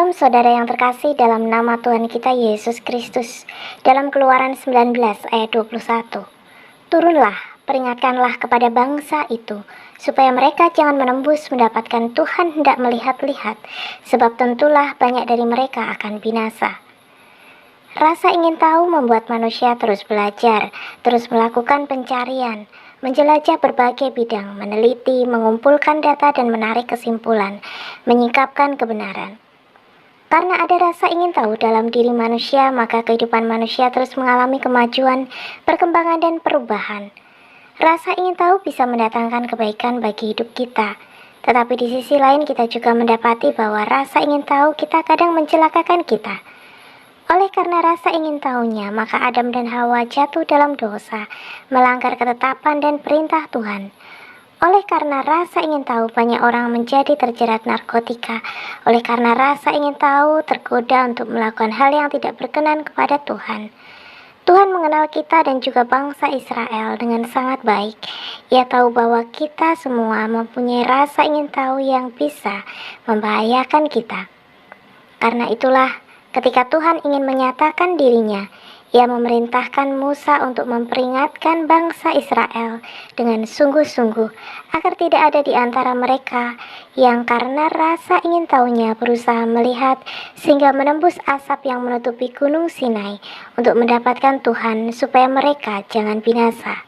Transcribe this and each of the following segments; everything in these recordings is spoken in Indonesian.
Shalom saudara yang terkasih dalam nama Tuhan kita Yesus Kristus. Dalam Keluaran 19 ayat 21. Turunlah, peringatkanlah kepada bangsa itu, supaya mereka jangan menembus mendapatkan Tuhan hendak melihat-lihat, sebab tentulah banyak dari mereka akan binasa. Rasa ingin tahu membuat manusia terus belajar, terus melakukan pencarian, menjelajah berbagai bidang, meneliti, mengumpulkan data dan menarik kesimpulan, menyingkapkan kebenaran. Karena ada rasa ingin tahu dalam diri manusia, maka kehidupan manusia terus mengalami kemajuan, perkembangan dan perubahan. Rasa ingin tahu bisa mendatangkan kebaikan bagi hidup kita. Tetapi di sisi lain kita juga mendapati bahwa rasa ingin tahu kita kadang mencelakakan kita. Oleh karena rasa ingin tahunya, maka Adam dan Hawa jatuh dalam dosa, melanggar ketetapan dan perintah Tuhan. Oleh karena rasa ingin tahu, banyak orang menjadi terjerat narkotika. Oleh karena rasa ingin tahu, tergoda untuk melakukan hal yang tidak berkenan kepada Tuhan. Tuhan mengenal kita dan juga bangsa Israel dengan sangat baik. Ia tahu bahwa kita semua mempunyai rasa ingin tahu yang bisa membahayakan kita. Karena itulah, ketika Tuhan ingin menyatakan dirinya, Ia memerintahkan Musa untuk memperingatkan bangsa Israel dengan sungguh-sungguh agar tidak ada di antara mereka yang karena rasa ingin tahunya berusaha melihat sehingga menembus asap yang menutupi gunung Sinai untuk mendapatkan Tuhan supaya mereka jangan binasa.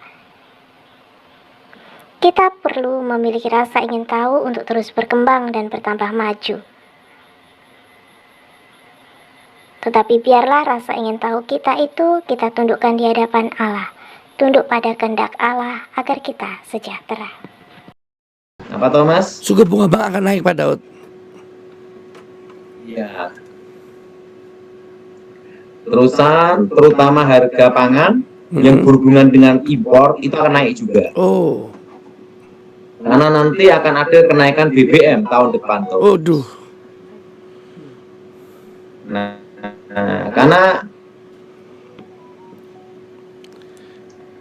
Kita perlu memiliki rasa ingin tahu untuk terus berkembang dan bertambah maju. Tetapi biarlah rasa ingin tahu kita itu kita tundukkan di hadapan Allah. Tunduk pada kehendak Allah agar kita sejahtera. Apa Thomas? Suku bunga bank akan naik Pak Daud. Ya. Terusan, terutama harga pangan yang berhubungan dengan impor itu akan naik juga. Oh. Karena nanti akan ada kenaikan BBM tahun depan. Waduh. Nah, karena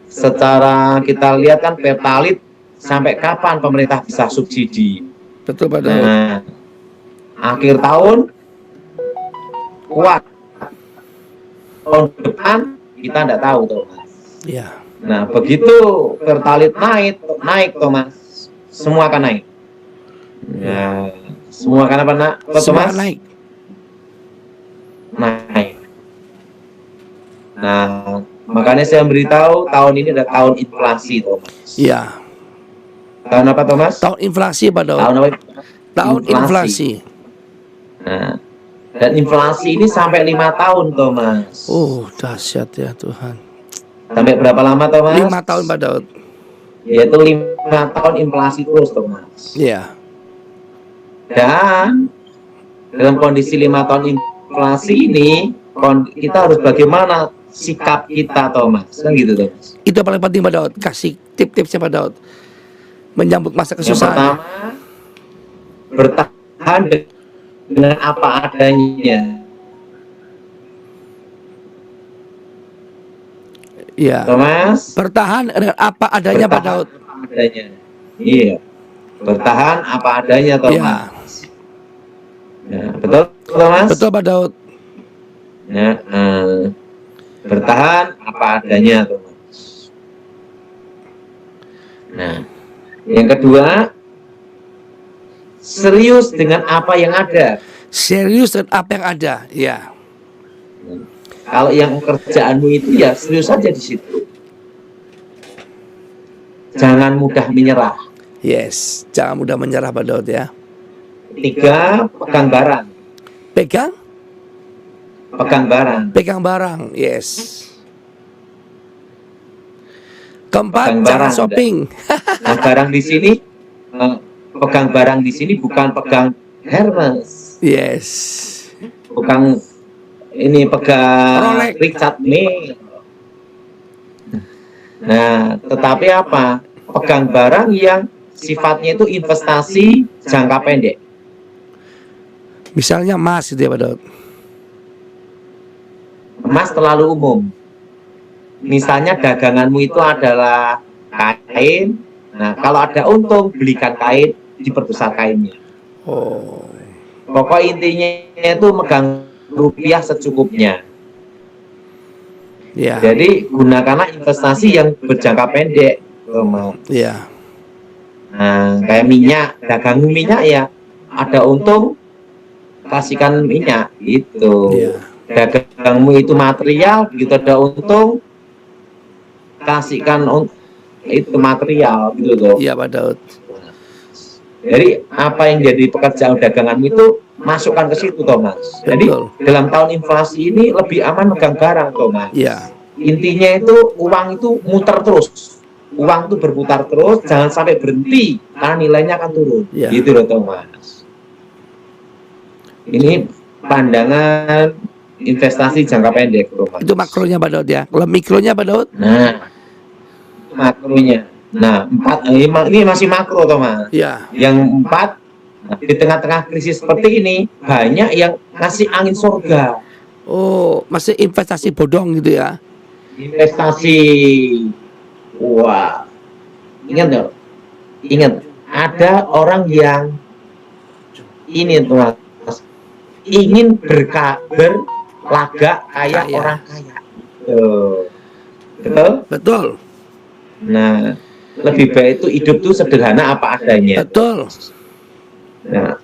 secara kita lihat kan Pertalite sampai kapan pemerintah bisa subsidi? Betul Pak Daud. Nah, akhir tahun kuat, tahun depan kita tidak tahu Thomas. Iya. Nah, begitu Pertalite naik Thomas, semua akan naik. Nah, semua akan apa nak? Semua akan naik. Naik. Nah, makanya saya beritahu tahun ini ada tahun inflasi, Thomas. Iya. Tahun apa, Thomas? Tahun inflasi Pak Daud. Tahun apa? Tahun inflasi. Nah, dan inflasi ini sampai 5 tahun, Thomas. Oh, dahsyat ya Tuhan. Sampai berapa lama, Thomas? 5 tahun Pak Daud. Yaitu 5 tahun inflasi terus, Thomas. Iya. Dan dalam kondisi 5 tahun inflasi ini, kita harus bagaimana sikap kita, Thomas, kan gitu, Thomas. Itu yang paling penting Pak Daud. Kasih tip-tipsnya Pak Daud. Menyambut masa Yang kesusahan. pertama, bertahan dengan apa adanya. Iya. Thomas, Bertahan dengan apa adanya Pak Daud. Apa adanya. Iya. Bertahan apa adanya, Thomas. Iya. Ya, betul, Thomas? Betul Pak Daud. Ya, bertahan apa adanya, Thomas. Nah, yang kedua, serius dengan apa yang ada. Serius dengan apa yang ada. Iya. Kalau yang kerjaanmu itu ya serius saja di situ. Jangan mudah menyerah. Yes. Jangan mudah menyerah Pak Daud ya. 3, pegang barang. Pegang? Pegang barang. Pegang barang. Yes. Keempat, Pegang jangan barang, shopping. Nah, barang di sini, pegang barang di sini bukan pegang Hermes. Yes. Bukan ini pegang Rolex. Richard Mille. Nah, tetapi apa? Pegang barang yang sifatnya itu investasi jangka pendek. Misalnya emas gitu ya Pak Daud. Emas terlalu umum. Misalnya daganganmu itu adalah kain. Nah, kalau ada untung, belikan kain, diperbesar kainnya. Oh. Pokok intinya itu megang rupiah secukupnya. Ya. Jadi gunakanlah investasi yang berjangka pendek, Mas. Ya. Nah, kayak minyak, dagang minyak ya, ada untung, kasihkan minyak itu. Ya. Dagangmu itu material, begitu ada untung, kasihkan itu material gitu loh. Iya Pak Daud. Jadi apa yang jadi pekerjaan daganganmu itu masukkan ke situ, Thomas. Jadi Betul. dalam tahun inflasi ini lebih aman megang barang, Thomas. Iya. Intinya itu uang itu muter terus. Uang itu berputar terus, jangan sampai berhenti karena nilainya akan turun. Ya. Gitu loh, Thomas. Ini pandangan investasi jangka pendek, Thomas. Itu makronya Pak Daud ya. Kalau mikronya Pak Daud? Nah, makronya. Nah, 4 ini masih makro, Thomas. Iya. Yang 4, di tengah-tengah krisis seperti ini banyak yang ngasih angin surga. Oh, masih investasi bodong gitu ya. Investasi, wah, ingat nggak? Ingat, ada orang yang ini, Thomas, ingin berlagak kayak Kaya. orang kaya. Betul? Betul. Nah, lebih baik itu hidup tuh sederhana apa adanya. Betul. Nah,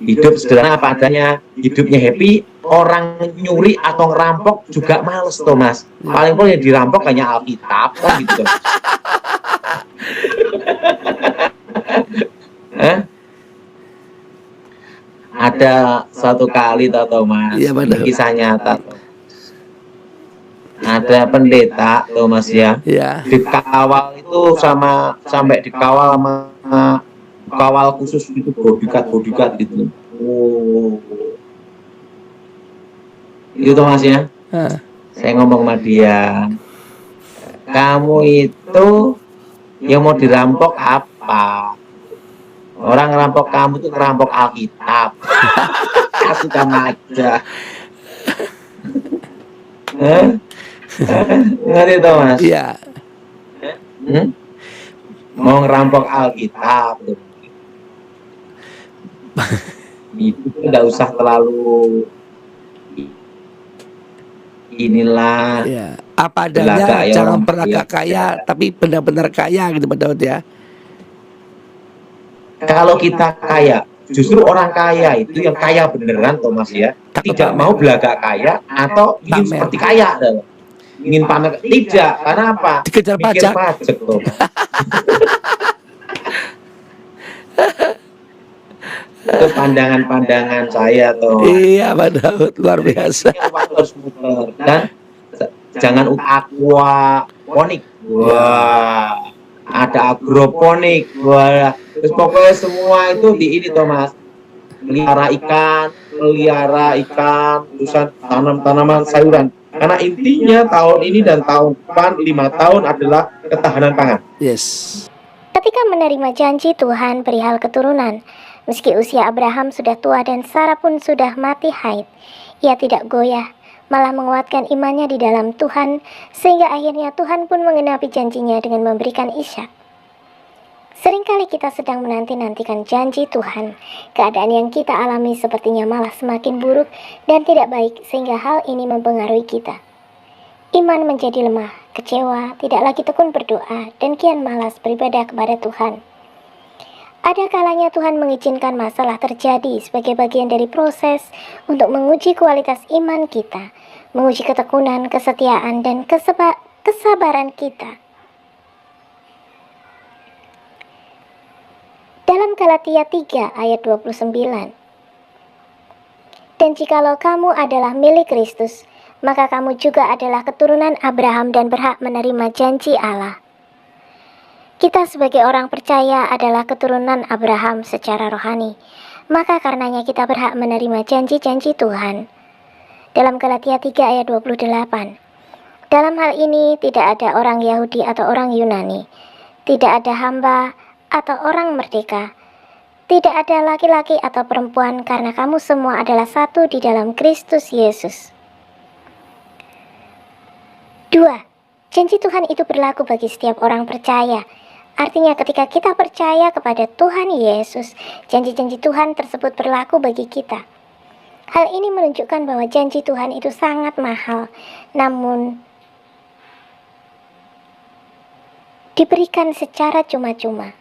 hidup sederhana apa adanya, hidupnya happy, orang nyuri atau ngerampok juga males, Thomas. Paling paling yang dirampok hanya Alkitab, kan gitu. Hah? Ada satu kali, Thomas, Iya, benar. kisah nyata. Ada pendeta, Thomas ya, Ya. dikawal itu sampai dikawal sama kawal khusus itu, bodyguard gitu. Oh, itu Thomas ya. Ah. Saya ngomong sama dia, kamu itu yang mau dirampok apa? Orang ngerampok kamu tuh ngerampok Alkitab. Kasihkan aja. Ngerti, Thomas? Iya. Mau ngerampok Alkitab tuh. Itu tidak usah terlalu inilah. Iya. Apa adanya, Berlagak ya jangan orang berlagak kaya, tapi benar-benar kaya gitu Pak Daud ya. Kalau kita kaya, justru orang kaya itu yang kaya beneran, Thomas ya, Takut tidak pamer. mau belagak kaya atau ingin Pamer. seperti kaya, ingin pamer, tidak. Karena apa? Dikejar Mikir pajak. pajak, Thomas. Itu pandangan-pandangan saya, Thomas. Iya Pak Daud, luar biasa. Uang harus muter dan jangan aquaponik. Wah, ada agroponik. Wah, terus pokoknya semua itu di ini, Thomas. Pelihara ikan, terusan tanam tanaman sayuran. Karena intinya tahun ini dan tahun depan 5 tahun adalah ketahanan pangan. Yes. Ketika menerima janji Tuhan perihal keturunan, meski usia Abraham sudah tua dan Sarah pun sudah mati haid, ia tidak goyah, malah menguatkan imannya di dalam Tuhan, sehingga akhirnya Tuhan pun mengenapi janjinya dengan memberikan Ishak. Seringkali kita sedang menanti-nantikan janji Tuhan, keadaan yang kita alami sepertinya malah semakin buruk dan tidak baik, sehingga hal ini mempengaruhi kita. Iman menjadi lemah, kecewa, tidak lagi tekun berdoa, dan kian malas beribadah kepada Tuhan. Ada kalanya Tuhan mengizinkan masalah terjadi sebagai bagian dari proses untuk menguji kualitas iman kita, menguji ketekunan, kesetiaan, dan kesabaran kita. Dalam Galatia 3 ayat 29. Dan jikalau kamu adalah milik Kristus, maka kamu juga adalah keturunan Abraham dan berhak menerima janji Allah. Kita sebagai orang percaya adalah keturunan Abraham secara rohani, maka karenanya kita berhak menerima janji-janji Tuhan. Dalam Galatia 3 ayat 28. Dalam hal ini tidak ada orang Yahudi atau orang Yunani, tidak ada hamba atau orang merdeka, tidak ada laki-laki atau perempuan, karena kamu semua adalah satu di dalam Kristus Yesus. 2. Janji Tuhan itu berlaku bagi setiap orang percaya. Artinya ketika kita percaya kepada Tuhan Yesus, janji-janji Tuhan tersebut berlaku bagi kita. Hal ini menunjukkan bahwa janji Tuhan itu sangat mahal, namun diberikan secara cuma-cuma.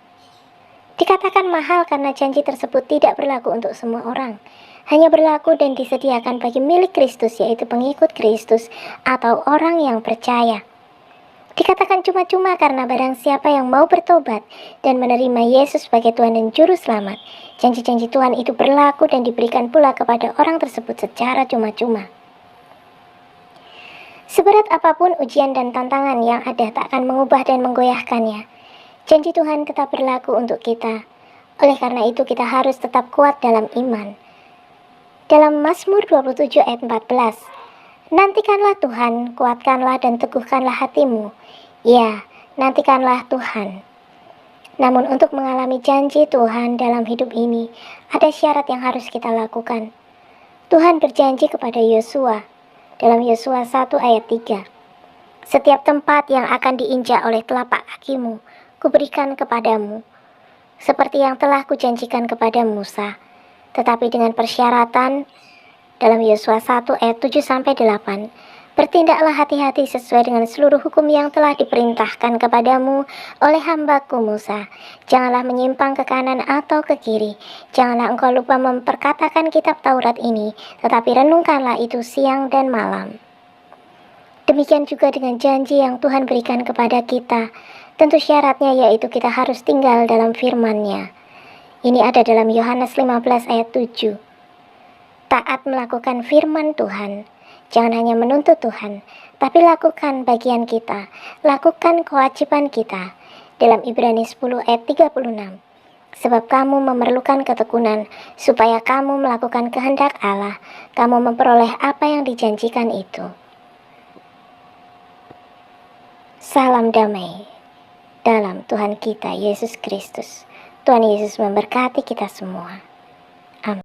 Dikatakan mahal karena janji tersebut tidak berlaku untuk semua orang, hanya berlaku dan disediakan bagi milik Kristus, yaitu pengikut Kristus atau orang yang percaya. Dikatakan cuma-cuma karena barang siapa yang mau bertobat dan menerima Yesus sebagai Tuhan dan Juru Selamat, janji-janji Tuhan itu berlaku dan diberikan pula kepada orang tersebut secara cuma-cuma. Seberat apapun ujian dan tantangan yang ada tak akan mengubah dan menggoyahkannya. Janji Tuhan tetap berlaku untuk kita. Oleh karena itu kita harus tetap kuat dalam iman. Dalam Mazmur 27 ayat 14, nantikanlah Tuhan, kuatkanlah dan teguhkanlah hatimu. Ya, nantikanlah Tuhan. Namun untuk mengalami janji Tuhan dalam hidup ini, ada syarat yang harus kita lakukan. Tuhan berjanji kepada Yosua dalam Yosua 1 ayat 3. Setiap tempat yang akan diinjak oleh telapak kakimu, kuberikan kepadamu, seperti yang telah kujanjikan kepada Musa. Tetapi dengan persyaratan dalam Yosua 1 ayat 7-8, bertindaklah hati-hati sesuai dengan seluruh hukum yang telah diperintahkan kepadamu oleh hambaku Musa. Janganlah menyimpang ke kanan atau ke kiri. Janganlah engkau lupa memperkatakan kitab Taurat ini, tetapi renungkanlah itu siang dan malam. Demikian juga dengan janji yang Tuhan berikan kepada kita. Tentu syaratnya yaitu kita harus tinggal dalam firman-Nya. Ini ada dalam Yohanes 15 ayat 7. Taat melakukan firman Tuhan. Jangan hanya menuntut Tuhan, tapi lakukan bagian kita, lakukan kewajiban kita. Dalam Ibrani 10 ayat 36. Sebab kamu memerlukan ketekunan, supaya kamu melakukan kehendak Allah, kamu memperoleh apa yang dijanjikan itu. Salam damai dalam Tuhan kita Yesus Kristus. Tuhan Yesus memberkati kita semua.